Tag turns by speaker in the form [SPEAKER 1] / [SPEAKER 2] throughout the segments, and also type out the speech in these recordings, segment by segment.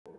[SPEAKER 1] Good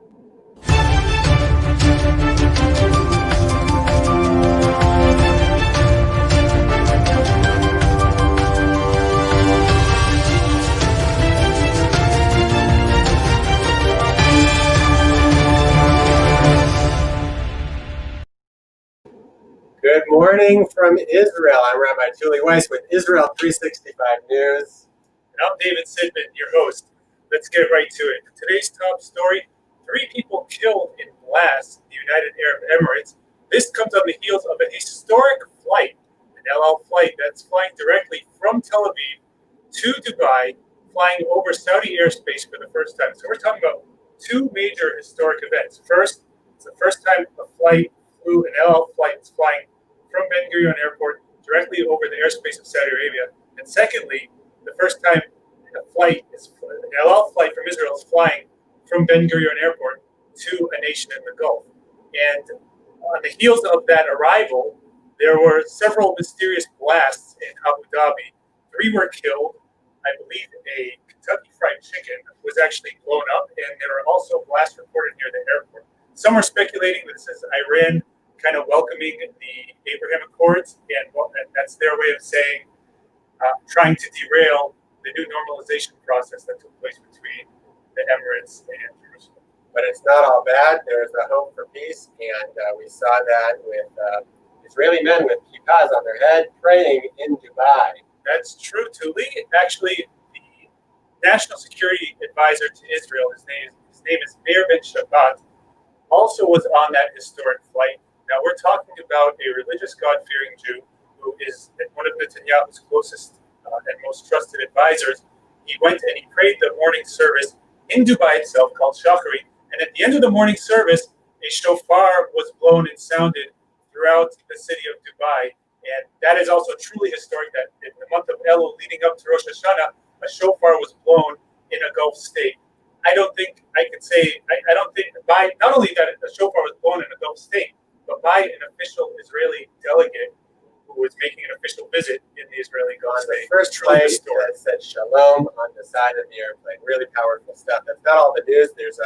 [SPEAKER 1] morning from Israel. I'm Rabbi Julie Weiss with Israel 365 News.
[SPEAKER 2] And I'm David Sidman, your host. Let's get right to it. Today's top story, 3 people killed in blast in the United Arab Emirates. This comes on the heels of a historic flight, an El Al flight that's flying directly from Tel Aviv to Dubai, flying over Saudi airspace for the first time. So we're talking about 2 major historic events. First, it's the first time a flight flew, an El Al flight is flying from Ben Gurion Airport directly over the airspace of Saudi Arabia. And secondly, the first time an El Al flight from Israel is flying from Ben Gurion Airport to a nation in the Gulf. And on the heels of that arrival, there were several mysterious blasts in Abu Dhabi. 3 were killed. I believe a Kentucky Fried Chicken was actually blown up, and there were also blasts reported near the airport. Some are speculating that this is Iran kind of welcoming the Abraham Accords, and that's their way of saying trying to derail the new normalization process that took place between the Emirates and Jerusalem.
[SPEAKER 1] But it's not all bad. There's a hope for peace, and we saw that with Israeli men with kippahs on their head praying in Dubai.
[SPEAKER 2] That's true, Tuli. Actually, the National Security Advisor to Israel, his name is Meir Ben Shabbat, also was on that historic flight. Now, we're talking about a religious, God-fearing Jew who is one of Netanyahu's closest and most trusted advisors. He went and he prayed the morning service in Dubai itself, called Shachari. And at the end of the morning service, a shofar was blown and sounded throughout the city of Dubai. And that is also truly historic, that in the month of Elul leading up to Rosh Hashanah, a shofar was blown in a Gulf state. I don't think I could say, I don't think, by not only that a shofar was blown in a Gulf state, but by an official Israeli delegate who was making an official visit in the Israeli Gulf state.
[SPEAKER 1] The first plane that said Shalom on the side of the airplane. Really powerful stuff. That's not all the news. There's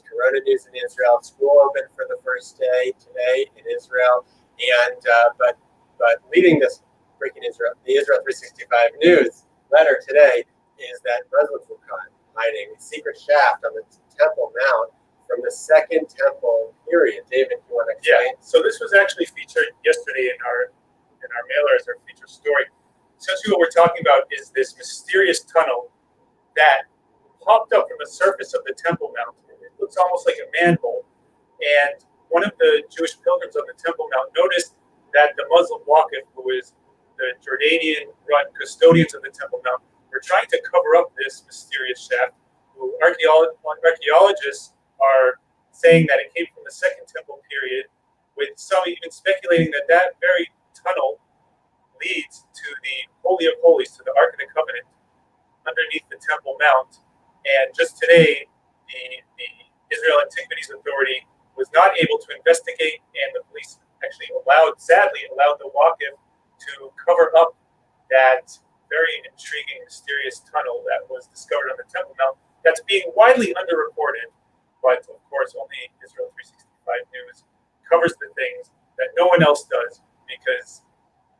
[SPEAKER 1] Corona news in Israel. School open for the first day today in Israel. And but leading this breaking Israel, the Israel 365 News letter today is that Muslims were caught hiding a secret shaft on the Temple Mount from the Second Temple period. David, you want to explain?
[SPEAKER 2] Yeah. So this was actually featured yesterday in our mailer as our featured story. Essentially, what we're talking about is this mysterious tunnel that popped up from the surface of the Temple Mount. It looks almost like a manhole. And one of the Jewish pilgrims on the Temple Mount noticed that the Muslim Waqif, who is the Jordanian-run custodians of the Temple Mount, were trying to cover up this mysterious shaft. Archaeologists are saying that it came from the Second Temple period, with some even speculating that that very tunnel leads to the Holy of Holies, to the Ark of the Covenant, underneath the Temple Mount. And just today, the Israel Antiquities Authority was not able to investigate, and the police actually sadly allowed the Waqif to cover up that very intriguing, mysterious tunnel that was discovered on the Temple Mount that's being widely underreported. But of course, only Israel 365 News covers the things that no one else does, because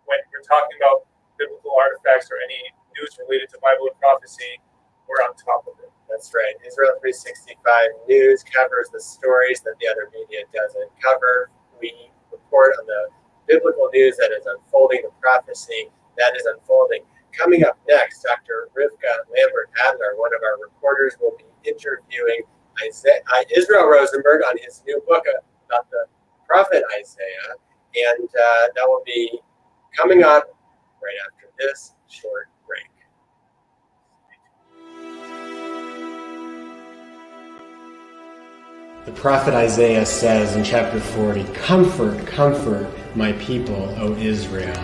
[SPEAKER 2] when you're talking about biblical artifacts or any news related to Bible and prophecy, we're on top of it.
[SPEAKER 1] That's right. Israel 365 News covers the stories that the other media doesn't cover. We report on the biblical news that is unfolding, the prophecy that is unfolding. Coming up next, Dr. Rivka Lambert-Adler, one of our reporters, will be interviewing Israel Rosenberg on his new book about the prophet Isaiah, and that will be coming up right after this short break. The prophet Isaiah says in chapter 40, "Comfort, comfort my people, O Israel."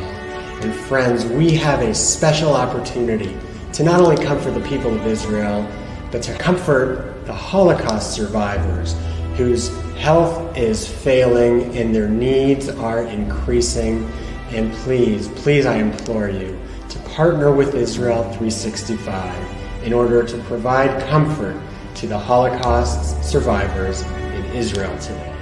[SPEAKER 1] And friends, we have a special opportunity to not only comfort the people of Israel, but to comfort the Holocaust survivors whose health is failing and their needs are increasing. And please, please, I implore you to partner with Israel 365 in order to provide comfort to
[SPEAKER 3] to the Holocaust's survivors in Israel today.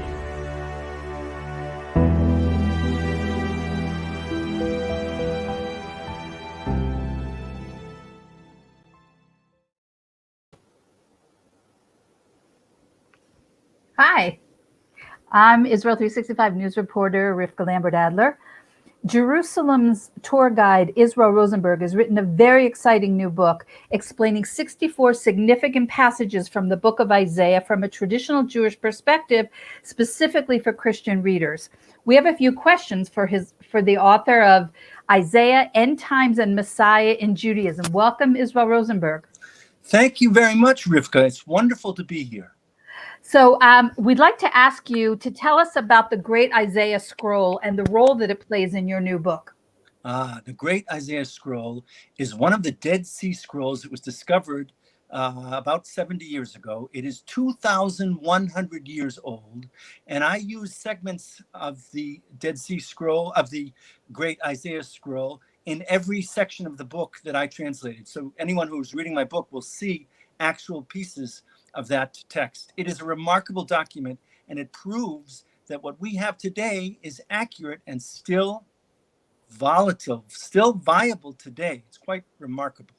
[SPEAKER 4] Hi, I'm Israel 365 news reporter Rivka Lambert-Adler. Jerusalem's tour guide, Israel Rosenberg, has written a very exciting new book explaining 64 significant passages from the book of Isaiah from a traditional Jewish perspective, specifically for Christian readers. We have a few questions for the author of Isaiah, End Times and Messiah in Judaism. Welcome, Israel Rosenberg.
[SPEAKER 5] Thank you very much, Rivka. It's wonderful to be here.
[SPEAKER 4] So we'd like to ask you to tell us about the Great Isaiah Scroll and the role that it plays in your new book.
[SPEAKER 5] The Great Isaiah Scroll is one of the Dead Sea Scrolls that was discovered about 70 years ago. It is 2,100 years old, and I use segments of the Dead Sea Scroll, of the Great Isaiah Scroll, in every section of the book that I translated. So anyone who's reading my book will see actual pieces of that text. It is a remarkable document, and it proves that what we have today is accurate and still volatile, still viable today. It's quite remarkable.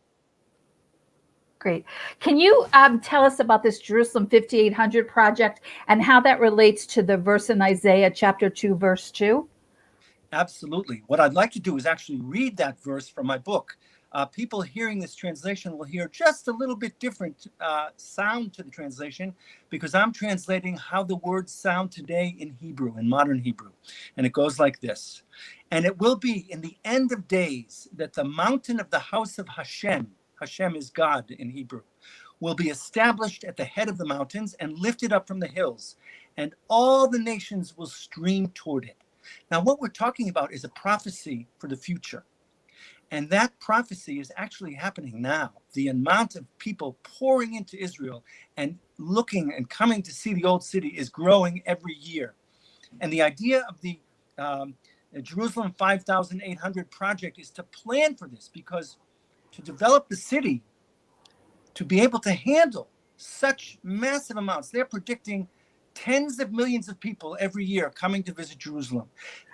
[SPEAKER 4] Great. Can you tell us about this Jerusalem 5800 project and how that relates to the verse in Isaiah chapter 2, verse 2?
[SPEAKER 5] Absolutely. What I'd like to do is actually read that verse from my book. People hearing this translation will hear just a little bit different sound to the translation, because I'm translating how the words sound today in Hebrew, in modern Hebrew. And it goes like this. And it will be in the end of days that the mountain of the house of Hashem, Hashem is God in Hebrew, will be established at the head of the mountains and lifted up from the hills, and all the nations will stream toward it. Now, what we're talking about is a prophecy for the future. And that prophecy is actually happening now. The amount of people pouring into Israel and looking and coming to see the old city is growing every year. And the idea of the Jerusalem 5800 project is to plan for this, because to develop the city, to be able to handle such massive amounts, they're predicting tens of millions of people every year coming to visit Jerusalem.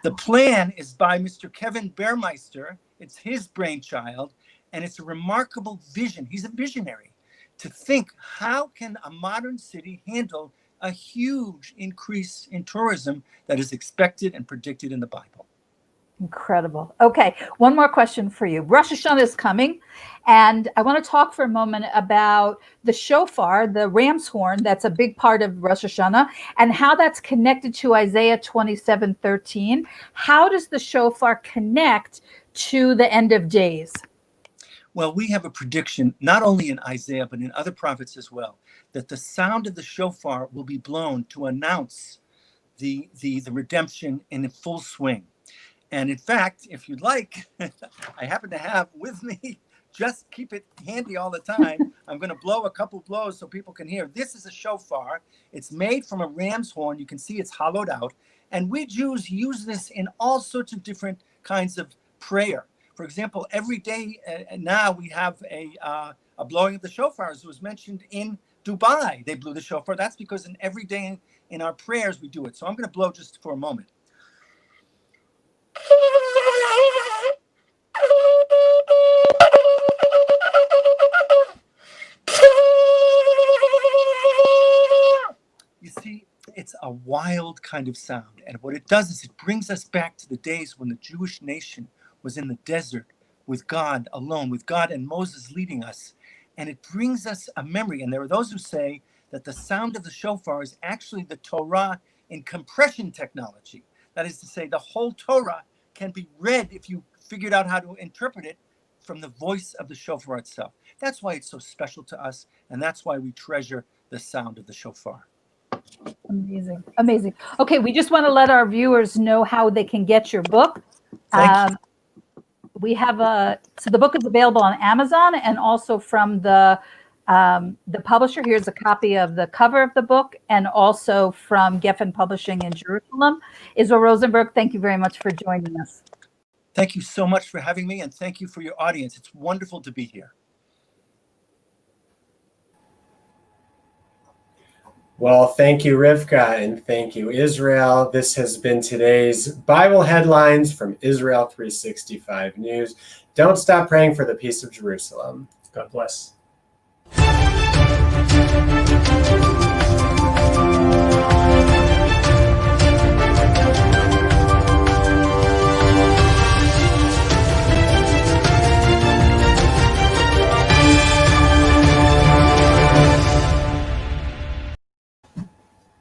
[SPEAKER 5] The plan is by Mr. Kevin Bearmeister. It's his brainchild, and it's a remarkable vision. He's a visionary to think, how can a modern city handle a huge increase in tourism that is expected and predicted in the Bible?
[SPEAKER 4] Incredible. Okay, one more question for you. Rosh Hashanah is coming, and I want to talk for a moment about the shofar, the ram's horn, that's a big part of Rosh Hashanah, and how that's connected to Isaiah 27:13. How does the shofar connect to the end of days?
[SPEAKER 5] Well, we have a prediction, not only in Isaiah, but in other prophets as well, that the sound of the shofar will be blown to announce the redemption in full swing. And in fact, if you'd like, I happen to have with me, just keep it handy all the time. I'm going to blow a couple blows so people can hear. This is a shofar. It's made from a ram's horn. You can see it's hollowed out. And we Jews use this in all sorts of different kinds of prayer. For example, every day now we have a blowing of the shofar, as was mentioned in Dubai. They blew the shofar. That's because every day in our prayers we do it. So I'm going to blow just for a moment. You see, it's a wild kind of sound. And what it does is it brings us back to the days when the Jewish nation was in the desert with God alone, with God and Moses leading us. And it brings us a memory. And there are those who say that the sound of the shofar is actually the Torah in compression technology. That is to say, the whole Torah can be read, if you figured out how to interpret it, from the voice of the shofar itself. That's why it's so special to us, and that's why we treasure the sound of the shofar.
[SPEAKER 4] Amazing. Amazing. Okay, we just want to let our viewers know how they can get your book.
[SPEAKER 5] Thank you.
[SPEAKER 4] We have so the book is available on Amazon and also from the publisher. Here's a copy of the cover of the book, and also from Geffen Publishing in Jerusalem. Israel Rosenberg, thank you very much for joining us.
[SPEAKER 5] Thank you so much for having me, and thank you for your audience. It's wonderful to be here.
[SPEAKER 1] Well, thank you, Rivka, and thank you, Israel. This has been today's Bible headlines from Israel 365 News. Don't stop praying for the peace of Jerusalem.
[SPEAKER 3] God bless.